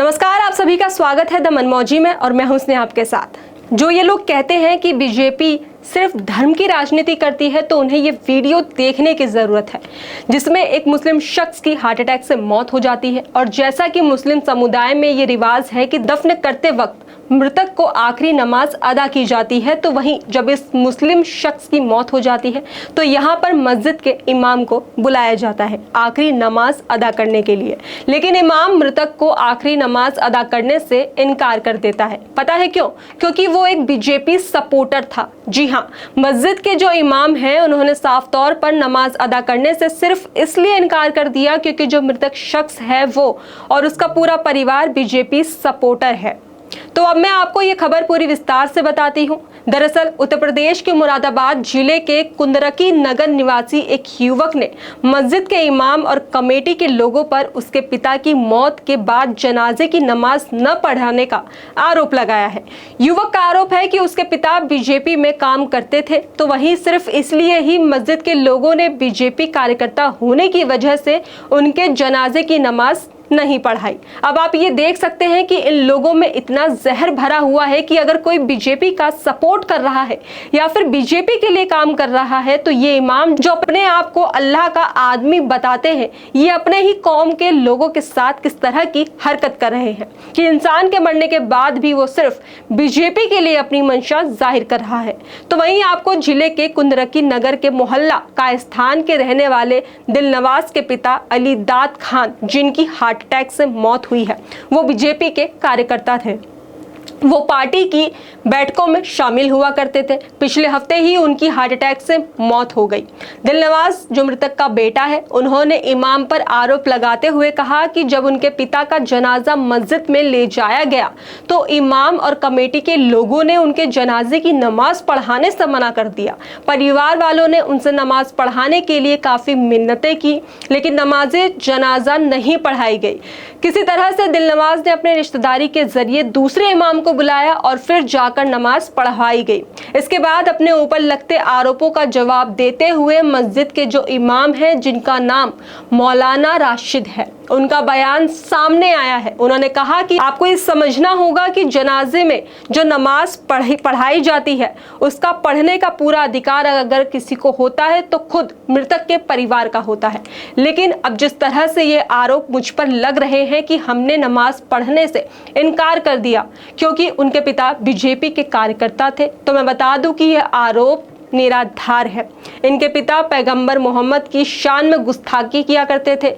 नमस्कार, आप सभी का स्वागत है द मनमौजी में और मैं हूं स्नेहा आपके साथ। जो ये लोग कहते हैं कि बीजेपी सिर्फ धर्म की राजनीति करती है, तो उन्हें ये वीडियो देखने की जरूरत है जिसमें एक मुस्लिम शख्स की हार्ट अटैक से मौत हो जाती है। और जैसा कि मुस्लिम समुदाय में ये रिवाज है कि दफन करते वक्त मृतक को आखिरी नमाज अदा की जाती है, तो वहीं जब इस मुस्लिम शख्स की मौत हो जाती है तो यहाँ पर मस्जिद के इमाम को बुलाया जाता है आखिरी नमाज अदा करने के लिए। लेकिन इमाम मृतक को आखिरी नमाज अदा करने से इनकार कर देता है। पता है क्यों? क्योंकि वो एक बीजेपी सपोर्टर था। जी हाँ, मस्जिद के जो इमाम हैं उन्होंने साफ तौर पर नमाज अदा करने से सिर्फ इसलिए इनकार कर दिया क्योंकि जो मृतक शख्स है वो और उसका पूरा परिवार बीजेपी सपोर्टर है। तो अब मैं आपको ये खबर पूरी विस्तार से बताती हूँ। दरअसल उत्तर प्रदेश के मुरादाबाद जिले के कुंदरकी नगर निवासी एक युवक ने मस्जिद के इमाम और कमेटी के लोगों पर उसके पिता की मौत के बाद जनाजे की नमाज न पढ़ाने का आरोप लगाया है। युवक का आरोप है कि उसके पिता बीजेपी में काम करते थे, तो वहीं सिर्फ इसलिए ही मस्जिद के लोगों ने बीजेपी कार्यकर्ता होने की वजह से उनके जनाजे की नमाज नहीं पढ़ाई। अब आप ये देख सकते हैं कि इन लोगों में इतना जहर भरा हुआ है कि अगर कोई बीजेपी का सपोर्ट कर रहा है या फिर बीजेपी के लिए काम कर रहा है, तो ये इमाम जो अपने आप को अल्लाह का आदमी बताते हैं, ये अपने ही कौम के लोगों के साथ किस तरह की हरकत कर रहे हैं कि इंसान के मरने के बाद भी वो सिर्फ बीजेपी के लिए अपनी मंशा जाहिर कर रहा है। तो वहीं आपको जिले के कुंदरकी नगर के मोहल्ला कायस्थान के रहने वाले दिलनवाज के पिता अली दाद खान, जिनकी हार्ट अटैक से मौत हुई है, वो बीजेपी के कार्यकर्ता थे। वो पार्टी की बैठकों में शामिल हुआ करते थे। पिछले हफ्ते ही उनकी हार्ट अटैक से मौत हो गई। दिलनवाज जो मृतक का बेटा है, उन्होंने इमाम पर आरोप लगाते हुए कहा कि जब उनके पिता का जनाजा मस्जिद में ले जाया गया तो इमाम और कमेटी के लोगों ने उनके जनाजे की नमाज पढ़ाने से मना कर दिया। परिवार वालों ने उनसे नमाज पढ़ाने के लिए काफ़ी मिन्नतें की, लेकिन नमाज जनाजा नहीं पढ़ाई गई। किसी तरह से दिलनवाज ने अपने रिश्तेदारी के जरिए दूसरे इमाम को बुलाया और फिर जाकर नमाज पढ़वाई गई। इसके बाद अपने ऊपर लगते आरोपों का जवाब देते हुए मस्जिद के जो इमाम हैं, जिनका नाम मौलाना राशिद है, उनका बयान सामने आया है। उन्होंने कहा कि आपको ये समझना होगा कि जनाजे में जो नमाज पढ़ाई जाती है, उसका पढ़ने का पूरा अधिकार अगर किसी को होता है तो खुद मृतक के परिवार का होता है। लेकिन अब जिस तरह से ये आरोप मुझ पर लग रहे हैं कि हमने नमाज पढ़ने से इनकार कर दिया क्योंकि उनके पिता बीजेपी के कार्यकर्ता थे, तो मैं बता दूं कि यह आरोप निराधार है। इनके पिता पैगंबर मोहम्मद की शान में गुस्ताखी किया करते थे,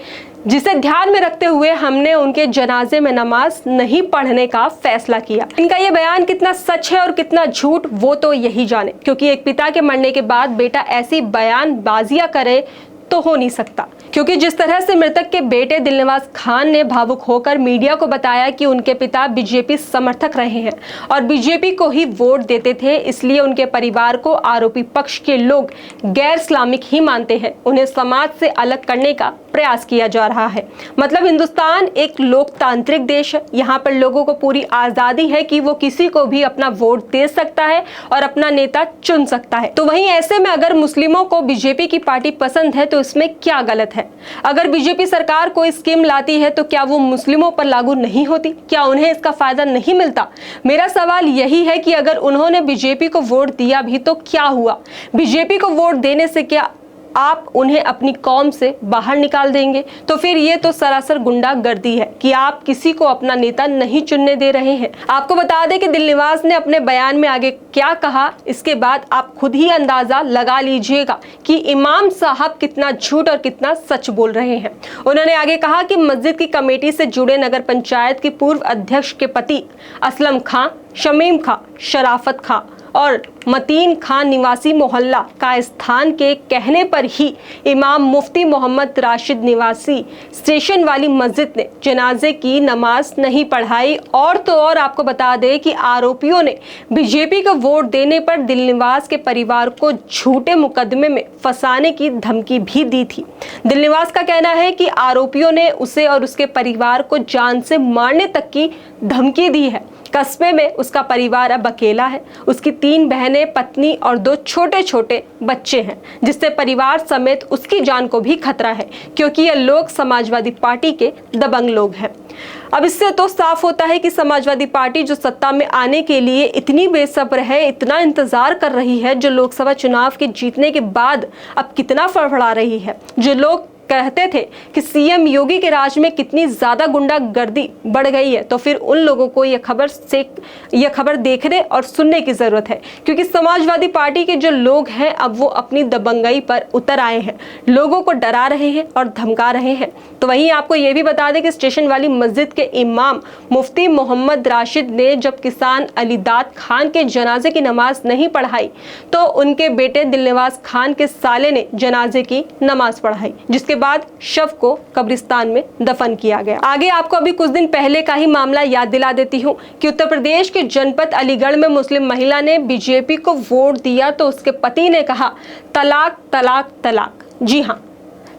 जिसे ध्यान में रखते हुए हमने उनके जनाजे में नमाज नहीं पढ़ने का फैसला किया। इनका ये बयान कितना सच है और कितना झूठ, वो तो यही जाने, क्योंकि एक पिता के मरने के बाद बेटा ऐसी बयानबाजियां करे तो हो नहीं सकता। क्योंकि जिस तरह से मृतक के बेटे दिलनवाज खान ने भावुक होकर मीडिया को बताया कि उनके पिता बीजेपी समर्थक रहे हैं और बीजेपी को ही वोट देते थे, इसलिए उनके परिवार को आरोपी पक्ष के लोग गैर इस्लामिक ही मानते हैं। उन्हें समाज से अलग करने का प्रयास किया जा रहा है। मतलब हिंदुस्तान एक लोकतांत्रिक देश है, यहाँ पर लोगों को पूरी आज़ादी है कि वो किसी को भी अपना वोट दे सकता है और अपना नेता चुन सकता है। तो वहीं ऐसे में अगर मुस्लिमों को बीजेपी की पार्टी पसंद है तो इसमें क्या गलत है? अगर बीजेपी सरकार कोई स्कीम लाती है तो क्या वो मुस्लिमों पर लागू नहीं होती? क्या उन्हें इसका फायदा नहीं मिलता? मेरा सवाल यही है कि अगर उन्होंने बीजेपी को वोट दिया भी तो क्या हुआ? बीजेपी को वोट देने से क्या आप उन्हें अपनी कौम से बाहर निकाल देंगे? तो फिर ये तो सरासर गुंडागर्दी है कि आप किसी को अपना नेता नहीं चुनने दे रहे हैं। आपको बता दें कि दिलनवाज ने अपने बयान में आगे क्या कहा, इसके बाद आप खुद ही अंदाजा लगा लीजिएगा कि इमाम साहब कितना झूठ और कितना सच बोल रहे हैं। उन्होंने आगे कहा कि मस्जिद की कमेटी से जुड़े नगर पंचायत के पूर्व अध्यक्ष के पति असलम खां, शमीम खां, शराफत खां और मतीन खान निवासी मोहल्ला कायस्थान के कहने पर ही इमाम मुफ्ती मोहम्मद राशिद निवासी स्टेशन वाली मस्जिद ने जनाजे की नमाज नहीं पढ़ाई। और तो और आपको बता दें कि आरोपियों ने बीजेपी को वोट देने पर दिलनवाज के परिवार को झूठे मुकदमे में फंसाने की धमकी भी दी थी। दिलनवाज का कहना है कि आरोपियों ने उसे और उसके परिवार को जान से मारने तक की धमकी दी है। कस्बे में उसका परिवार अब अकेला है। उसकी 3 बहनें, पत्नी और 2 छोटे छोटे बच्चे हैं, जिससे परिवार समेत उसकी जान को भी खतरा है, क्योंकि ये लोग समाजवादी पार्टी के दबंग लोग हैं। अब इससे तो साफ होता है कि समाजवादी पार्टी जो सत्ता में आने के लिए इतनी बेसब्र है, इतना इंतजार कर रही है, जो लोकसभा चुनाव के जीतने के बाद अब कितना फड़फड़ा रही है। जो लोग कहते थे कि सीएम योगी के राज में कितनी ज्यादा गुंडागर्दी बढ़ गई है, तो फिर उन लोगों को यह खबर देखने और सुनने की जरूरत है, क्योंकि समाजवादी पार्टी के जो लोग हैं अब वो अपनी दबंगई पर उतर आए हैं, लोगों को डरा रहे हैं और धमका रहे हैं। तो वहीं आपको यह भी बता दें कि स्टेशन वाली मस्जिद के इमाम मुफ्ती मोहम्मद राशिद ने जब किसान अलीदाद खान के जनाजे की नमाज नहीं पढ़ाई, तो उनके बेटे दिलनवाज खान के साले ने जनाजे की नमाज पढ़ाई, जिसके बाद शव को कब्रिस्तान में दफन किया गया। आगे आपको अभी कुछ दिन पहले का ही मामला याद दिला देती हूँ कि उत्तर प्रदेश के जनपद अलीगढ़ में मुस्लिम महिला ने बीजेपी को वोट दिया तो उसके पति ने कहा तलाक तलाक तलाक। जी हाँ,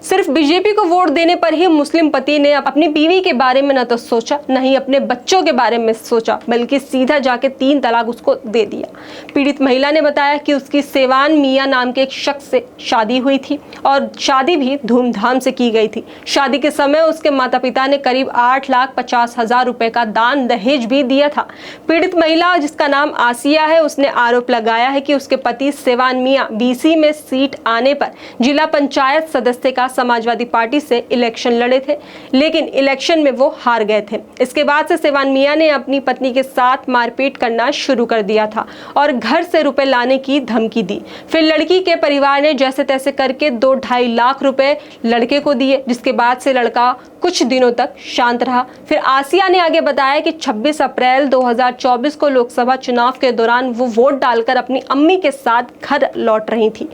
सिर्फ बीजेपी को वोट देने पर ही मुस्लिम पति ने अपनी बीवी के बारे में न तो सोचा, न ही अपने बच्चों के बारे में सोचा, बल्कि सीधा जाके 3 तलाक उसको दे दिया। पीड़ित महिला ने बताया कि उसकी सेवान मियां नाम के एक शख्स से शादी हुई थी और शादी भी धूमधाम से की गई थी। शादी के समय उसके माता पिता ने करीब 8,50,000 रुपए का दान दहेज भी दिया था। पीड़ित महिला, जिसका नाम आसिया है, उसने आरोप लगाया है कि उसके पति सेवान मियां बीसी में सीट आने पर जिला पंचायत सदस्य का समाजवादी पार्टी से इलेक्शन लड़े थे, लेकिन इलेक्शन में वो हार गए थे। इसके बाद से सेवान मियां ने अपनी पत्नी के साथ मारपीट करना शुरू कर दिया था और घर से रुपए लाने की धमकी दी। फिर लड़की के परिवार ने जैसे तैसे करके 2-2.5 लाख रुपए लड़के को दिए, जिसके बाद से लड़का कुछ दिनों तक शांत रहा। फिर आसिया ने आगे बताया कि 26 अप्रैल 2024 को लोकसभा चुनाव के दौरान वो वोट डालकर अपनी अम्मी के साथ घर लौट रही थी।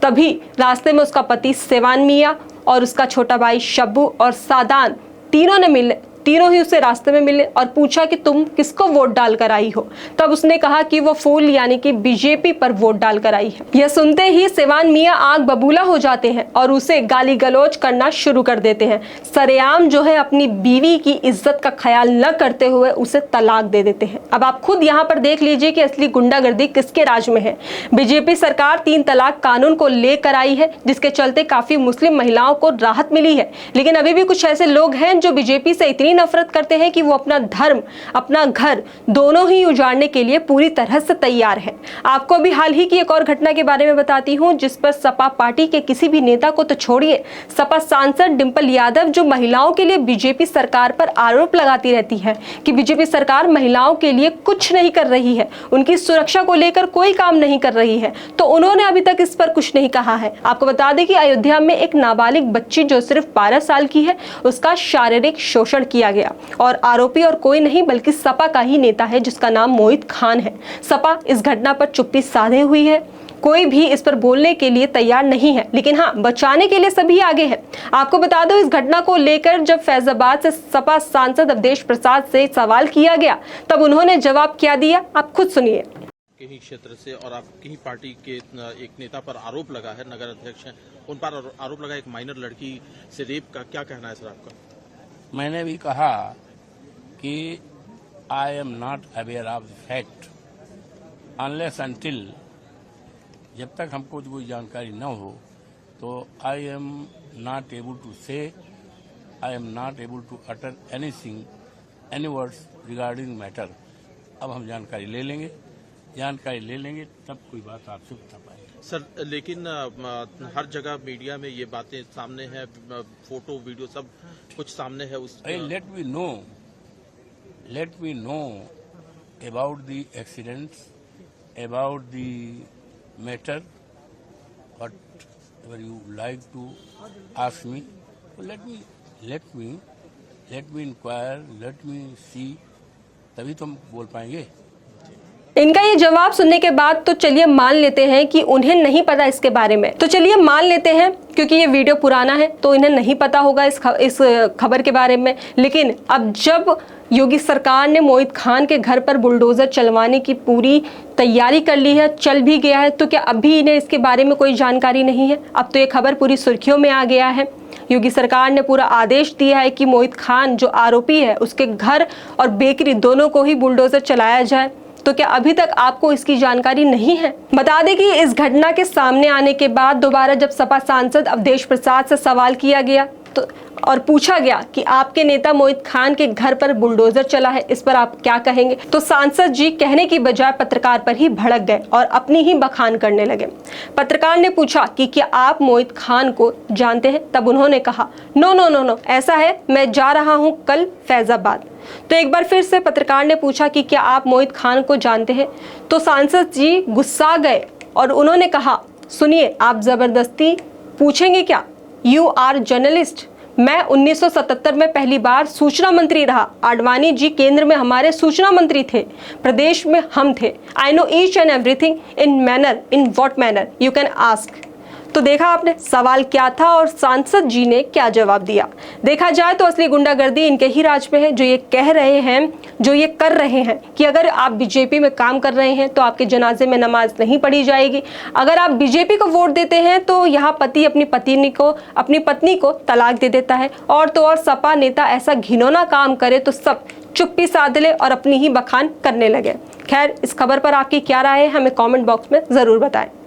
तभी रास्ते में उसका पति सेवान मियां और उसका छोटा भाई शब्बू और सादान तीनों ही उसे रास्ते में मिले और पूछा कि तुम किसको वोट डालकर आई हो। तब उसने कहा कि वो फूल यानी कि बीजेपी पर वोट डालकर आई है। यह सुनते ही सेवान मियां आग बबूला हो जाते हैं और उसे गाली गलौज करना शुरू कर देते हैं। सरेआम जो है अपनी बीवी की इज्जत का ख्याल न करते हुए उसे तलाक दे देते हैं। अब आप खुद यहाँ पर देख लीजिए कि असली गुंडागर्दी किसके राज में है। बीजेपी सरकार 3 तलाक कानून को लेकर आई है, जिसके चलते काफी मुस्लिम महिलाओं को राहत मिली है, लेकिन अभी भी कुछ ऐसे लोग हैं जो बीजेपी से इतनी नफरत करते हैं कि वो अपना धर्म, अपना घर दोनों ही उजाड़ने के लिए पूरी तरह से तैयार है। आपको भी हाल ही की एक और घटना के बारे में बताती हूं, जिस पर सपा पार्टी के किसी भी नेता को तो छोड़िए, सपा सांसद डिंपल यादव जो महिलाओं के लिए बीजेपी सरकार पर आरोप लगाती रहती है कि बीजेपी सरकार महिलाओं के लिए कुछ नहीं कर रही है, उनकी सुरक्षा को लेकर कोई काम नहीं कर रही है, तो उन्होंने अभी तक इस पर कुछ नहीं कहा है। आपको बता दें कि अयोध्या में एक नाबालिग बच्ची जो सिर्फ 12 साल की है, उसका शारीरिक शोषण किया गया और आरोपी और कोई नहीं बल्कि सपा का ही नेता है, जिसका नाम मोहित खान है। सपा इस घटना पर चुप्पी साधे हुई है, कोई भी इस पर बोलने के लिए तैयार नहीं है, लेकिन हाँ, बचाने के लिए सभी आगे हैं। आपको बता दो, इस घटना को लेकर जब फैजाबाद से सपा सांसद अवधेश प्रसाद से सवाल किया गया, तब उन्होंने जवाब क्या दिया, आप खुद सुनिए। के ही क्षेत्र से और आपकी ही पार्टी के एक नेता पर आरोप लगा है, नगर अध्यक्ष हैं, उन पर आरोप लगा एक माइनर लड़की से रेप का, क्या कहना है सर आपका? मैंने भी कहा कि I am not aware of the fact unless until, जब तक हमको कोई जानकारी न हो तो I am not able to say, I am not able to utter anything, any words regarding matter. अब हम जानकारी ले लेंगे तब कोई बात आपसे बता पाएंगे। सर, लेकिन हर जगह मीडिया में ये बातें सामने हैं, फोटो वीडियो सब कुछ सामने है। उस let me know about the accidents, about the matter, whatever you like to ask me. Let me inquire, let me see, तभी तो हम बोल पाएंगे। इनका ये जवाब सुनने के बाद तो चलिए मान लेते हैं कि उन्हें नहीं पता इसके बारे में, तो चलिए मान लेते हैं, क्योंकि ये वीडियो पुराना है तो इन्हें नहीं पता होगा इस खबर के बारे में। लेकिन अब जब योगी सरकार ने मोहित खान के घर पर बुलडोजर चलवाने की पूरी तैयारी कर ली है, चल भी गया है, तो क्या अभी इन्हें इसके बारे में कोई जानकारी नहीं है? अब तो ये खबर पूरी सुर्खियों में आ गया है। योगी सरकार ने पूरा आदेश दिया है कि मोहित खान जो आरोपी है उसके घर और बेकरी दोनों को ही बुलडोजर चलाया जाए। तो क्या अभी तक आपको इसकी जानकारी नहीं है? बता दें कि इस घटना के सामने आने के बाद दोबारा जब सपा सांसद अवधेश प्रसाद से सवाल किया गया तो और पूछा गया कि आपके नेता मोहित खान के घर पर बुलडोजर चला है, इस पर आप क्या कहेंगे, तो सांसद जी कहने की बजाय पत्रकार पर ही भड़क गए और अपनी ही बखान करने लगे। पत्रकार ने पूछा कि क्या आप मोहित खान को जानते हैं? तब उन्होंने कहा नो नो नो नो, ऐसा है, मैं जा रहा हूं कल फैजाबाद। तो एक बार फिर से पत्रकार ने पूछा कि क्या आप मोहित खान को जानते हैं? तो सांसद जी गुस्सा गए और उन्होंने कहा सुनिए, आप जबरदस्ती पूछेंगे क्या? You are journalist. मैं 1977 में पहली बार सूचना मंत्री रहा। आडवाणी जी केंद्र में हमारे सूचना मंत्री थे, प्रदेश में हम थे। I know each and everything in what manner you can ask. तो देखा आपने सवाल क्या था और सांसद जी ने क्या जवाब दिया। देखा जाए तो असली गुंडागर्दी इनके ही राज में है, जो ये कह रहे हैं, जो ये कर रहे हैं कि अगर आप बीजेपी में काम कर रहे हैं तो आपके जनाजे में नमाज नहीं पढ़ी जाएगी। अगर आप बीजेपी को वोट देते हैं तो यहाँ पति अपनी पत्नी को तलाक दे देता है। और तो और सपा नेता ऐसा घिनौना काम करे तो सब चुप्पी साध ले और अपनी ही बखान करने लगे। खैर, इस खबर पर आपकी क्या राय है हमें कमेंट बॉक्स में जरूर बताएं।